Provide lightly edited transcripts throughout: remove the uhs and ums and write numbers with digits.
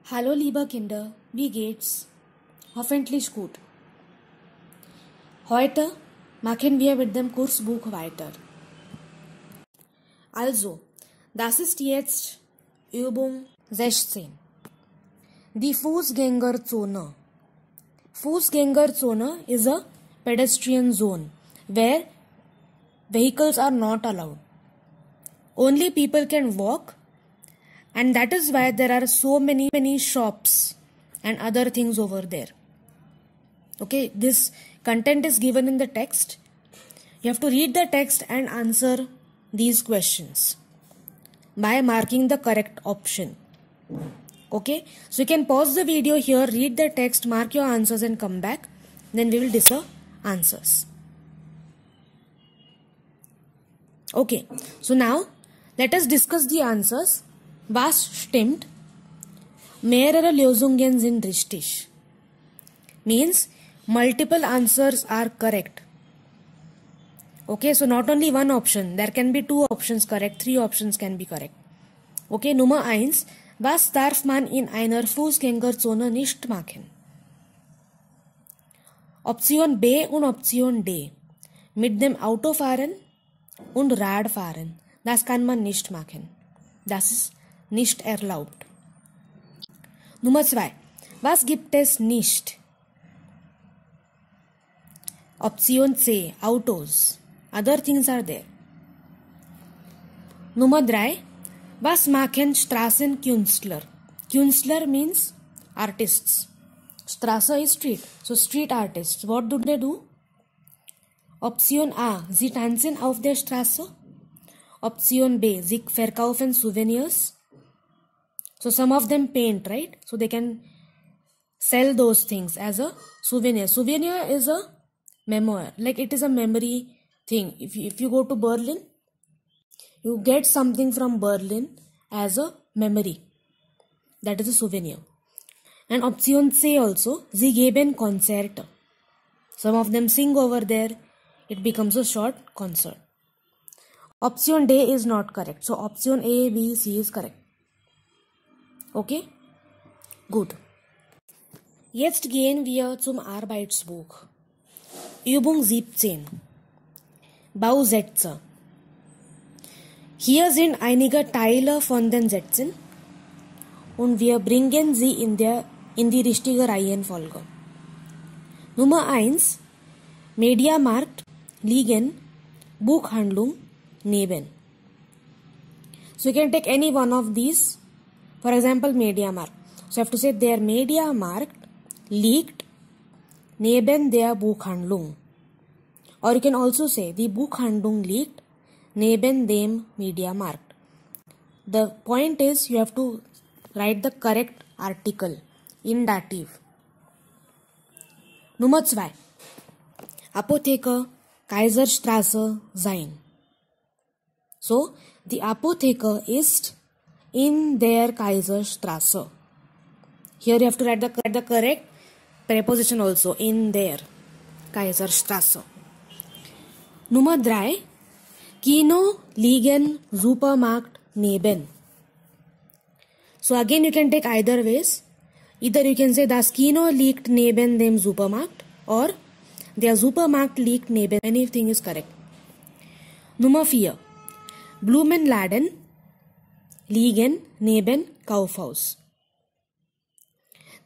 Hallo lieber Kinder, wie geht's? Hoffentlich gut. Heute machen wir mit dem Kursbuch weiter. Also, das ist jetzt Übung 16. Die Fußgängerzone. Fußgängerzone is a pedestrian zone where vehicles are not allowed. Only people can walk, and that is why there are so many shops and other things over there. Okay, this content is given in the text. You have to read the text and answer these questions by marking the correct option. Okay, so you can pause the video here, read the text, mark your answers and come back. Then we will discuss answers. Okay, so now let us discuss the answers. Was stimmt? Mehrere Lösungen sind richtig. Means multiple answers are correct. Okay, so not only one option. There can be two options correct, three options can be correct. Okay, Nummer 1. Was darf man in einer Fußgängerzone nicht machen? Option B und Option D. Mit dem Auto fahren und Rad fahren. Das kann man nicht machen. Das ist nicht erlaubt. Nummer 2. Was gibt es nicht? Option C. Autos. Other things are there. Nummer 3. Was machen Straßenkünstler? Künstler means artists. Straße is street. So street artists. What do they do? Option A. Sie tanzen auf der Straße. Option B. Sie verkaufen Souvenirs. So some of them paint, right? So they can sell those things as a souvenir. Souvenir is a memoir. Like it is a memory thing. If you go to Berlin, you get something from Berlin as a memory. That is a souvenir. And option C also, Sie geben Konzerte. Some of them sing over there. It becomes a short concert. Option D is not correct. So option A, B, C is correct. Okay? Gut. Jetzt gehen wir zum Arbeitsbuch. Übung 17. Bausätze. Hier sind einige Teile von den Sätzen und wir bringen sie in die richtige Reihenfolge. Nummer 1. Mediamarkt liegen, Buchhandlung neben. So you can take any one of these. For example, Mediamarkt. So you have to say der Mediamarkt liegt neben der Buchhandlung. Or you can also say die Buchhandlung liegt neben dem Mediamarkt. The point is you have to write the correct article in dative. Nummer 2. Apotheke, Kaiserstraße sein. So, the Apotheke ist in der Kaiserstraße. Here you have to write the correct preposition also, in der Kaiserstraße. Nummer 3. Kino liegen, Supermarkt neben. So again you can take either ways. Either you can say das Kino liegt neben dem Supermarkt or der Supermarkt liegt neben. Anything is correct. Nummer 4. Blumenladen liegen neben Kaufhaus.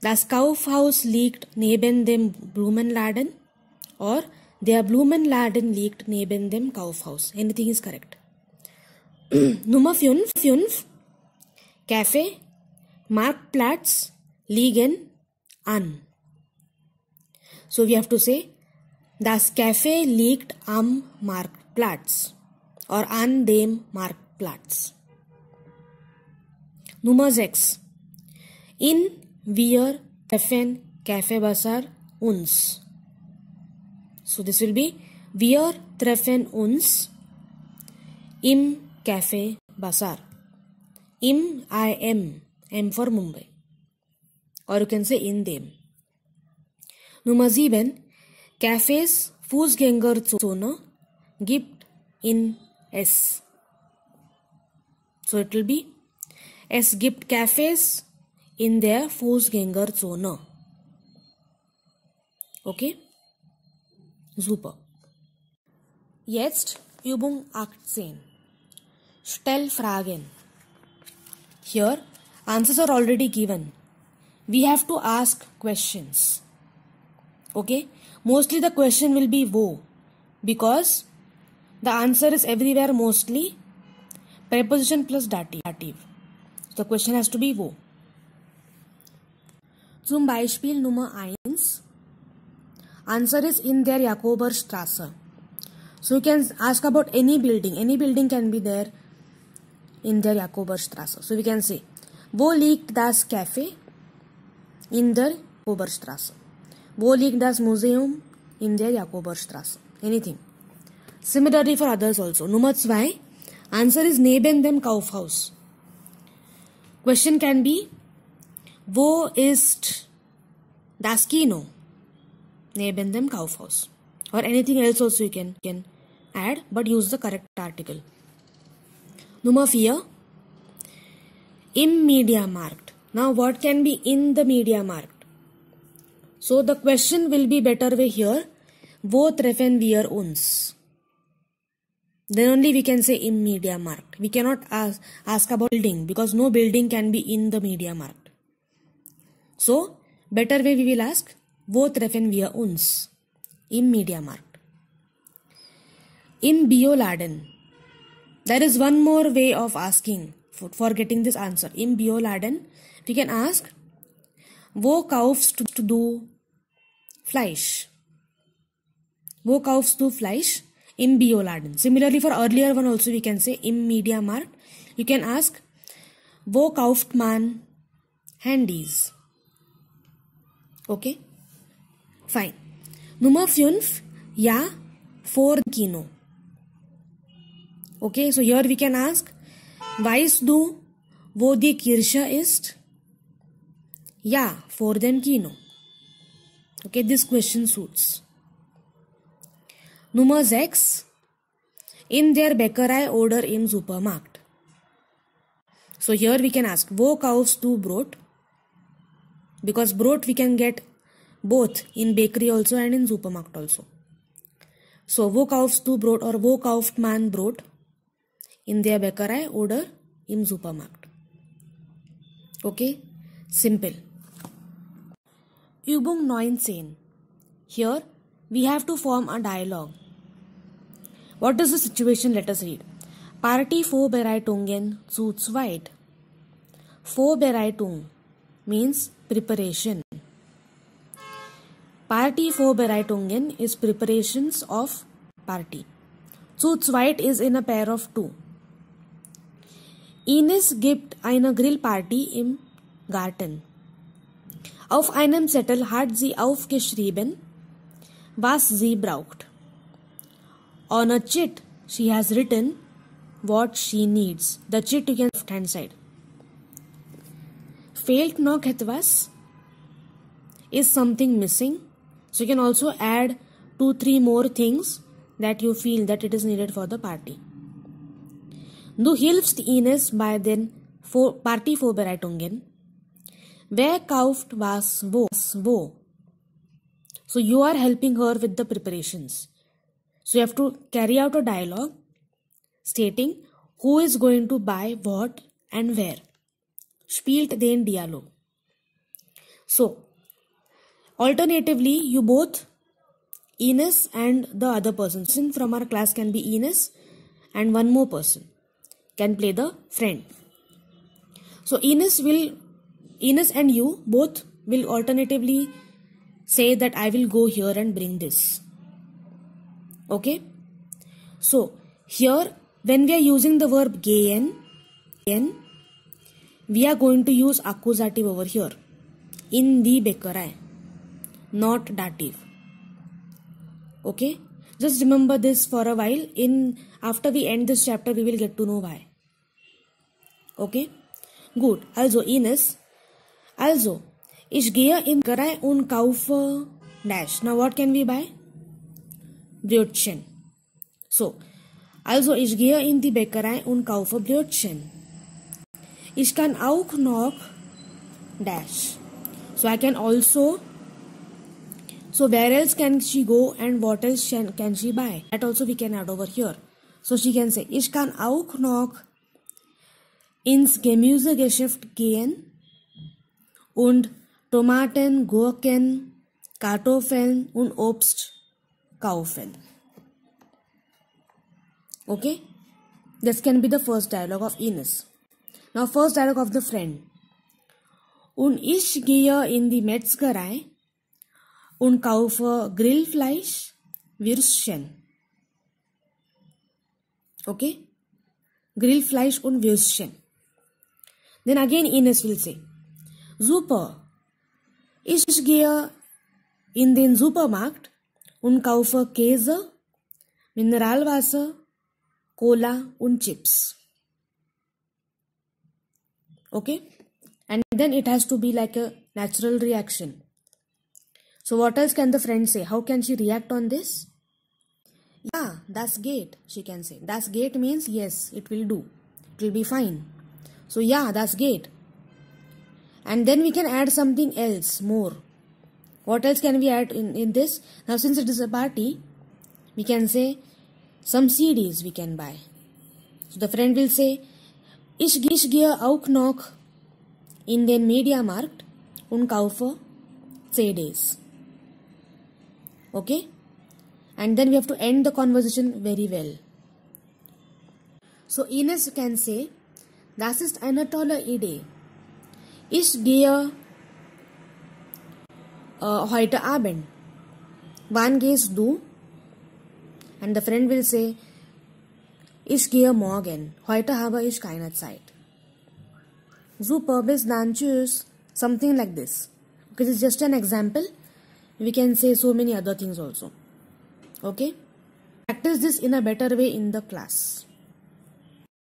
Das Kaufhaus liegt neben dem Blumenladen or der Blumenladen liegt neben dem Kaufhaus. Anything is correct. Nummer 5. Café, Marktplatz liegen an. So we have to say das Café liegt am Marktplatz or an dem Marktplatz. Nummer 6. Wir treffen Kaffeebazar uns. So this will be wir treffen uns im Café Bazaar. Im, M for Mumbai. Or you can say in dem. Nummer 7. Cafés, Fußgängerzone gibt in S. So it will be Es gibt Cafés in der Fußgängerzone. Okay? Super. Jetzt Übung 18. Stell Fragen. Here, answers are already given. We have to ask questions. Okay? Mostly the question will be wo, because the answer is everywhere mostly preposition plus dative. The question has to be wo. Zum Beispiel Nummer 1. Answer is in der Jakoberstraße. So you can ask about any building. Any building can be there in der Jakoberstraße. So we can say, wo liegt das Café? In der Jakoberstraße. Wo liegt das Museum? In der Jakoberstraße. Anything. Similarly for others also. Nummer 2. Answer is neben dem Kaufhaus. Question can be, wo ist das Kino? Neben dem Kaufhaus. Or anything else also you can add, but use the correct article. Nummer 4. Im Mediamarkt. Now what can be in the Mediamarkt? So the question will be better way here. Wo treffen wir uns? Then only we can say im Mediamarkt. We cannot ask about building, because no building can be in the Mediamarkt. So better way we will ask, wo treffen wir uns? Im Mediamarkt. Im Bioladen. There is one more way of asking for getting this answer. Im Bioladen, we can ask, wo kaufst du Fleisch? Wo kaufst du Fleisch? Im Bioladen. Similarly for earlier one also we can say im Mediamarkt. You can ask, wo kauft man Handys? Okay? Fine. Nummer 5. Ja, vor Kino. Okay, so here we can ask, weißt du, wo die Kirche ist? Ja, vor dem Kino. Okay, this question suits. Nummer 6. In der Bäckerei oder im Supermarkt. So here we can ask, wo kaufst du Brot? Because Brot we can get both in bakery also and in supermarket also. So wo kaufst du Brot or wo kauft man Brot? In der Bäckerei oder im Supermarkt. Okay, simple. Übung 19. Here we have to form a dialogue. What is the situation? Let us read. Party Vorbereitungen zu zweit. Vorbereitung means preparation. Party Vorbereitungen is preparations of party. Zu zweit is in a pair of two. Ines gibt eine Grillparty im Garten. Auf einem Zettel hat sie aufgeschrieben, was sie braucht. On a chit, she has written what she needs. The chit you can left hand side. Fehlt noch etwas? Is something missing? So you can also add 2-3 more things that you feel that it is needed for the party. Du hilfst Ines bei den Partyvorbereitungen. Wer kauft was wo? So you are helping her with the preparations. So you have to carry out a dialogue stating who is going to buy what and where. Spielt den Dialog. So, alternatively, you both, Ines and the other person from our class can be Ines, and one more person can play the friend. So Ines and you both will alternatively say that I will go here and bring this. Okay? So here when we are using the verb gehen, we are going to use accusative over here. In die Bäckerei, not dative. Okay? Just remember this for a while. After we end this chapter, we will get to know why. Okay? Good. Also, Ines. Also, ich gehe in Bäckerei und kaufe dash. Now, what can we buy? Brötchen. So, also, ich gehe in die Bäckerei und kaufe Brötchen. Ich kann auch noch dash. So I can also, so where else can she go and what else can she buy? That also we can add over here. So she can say, ich kann auch noch ins Gemüsegeschäft gehen und Tomaten, Gurken, Kartoffeln und Obst kaufen. Okay? This can be the first dialogue of Ines. Now first dialogue of the friend. Und ich gehe in die Metzgerei und kaufe Grillfleisch, Würstchen. Okay? Grillfleisch und Würstchen. Then again Ines will say, super, ich gehe in den Supermarkt und kaufe Käse, Mineralwasser, Cola und Chips. Okay? And then it has to be like a natural reaction. So what else can the friend say? How can she react on this? Yeah, that's great, she can say. That's great means yes, it will do. It will be fine. So yeah, that's great. And then we can add something else more. What else can we add in this? Now since it is a party, we can say some CDs we can buy. So the friend will say, ich gehe auch noch in den Mediamarkt und kaufe CDs. Okay? And then we have to end the conversation very well. So Ines can say, das ist eine tolle Idee. Ich gehe heute Abend. Wann gehst du? And the friend will say, ich gehe morgen. Heute habe ich keine Zeit. Super, bis dann, tschüss. Something like this. Because it's just an example. We can say so many other things also. Okay? Practice this in a better way in the class.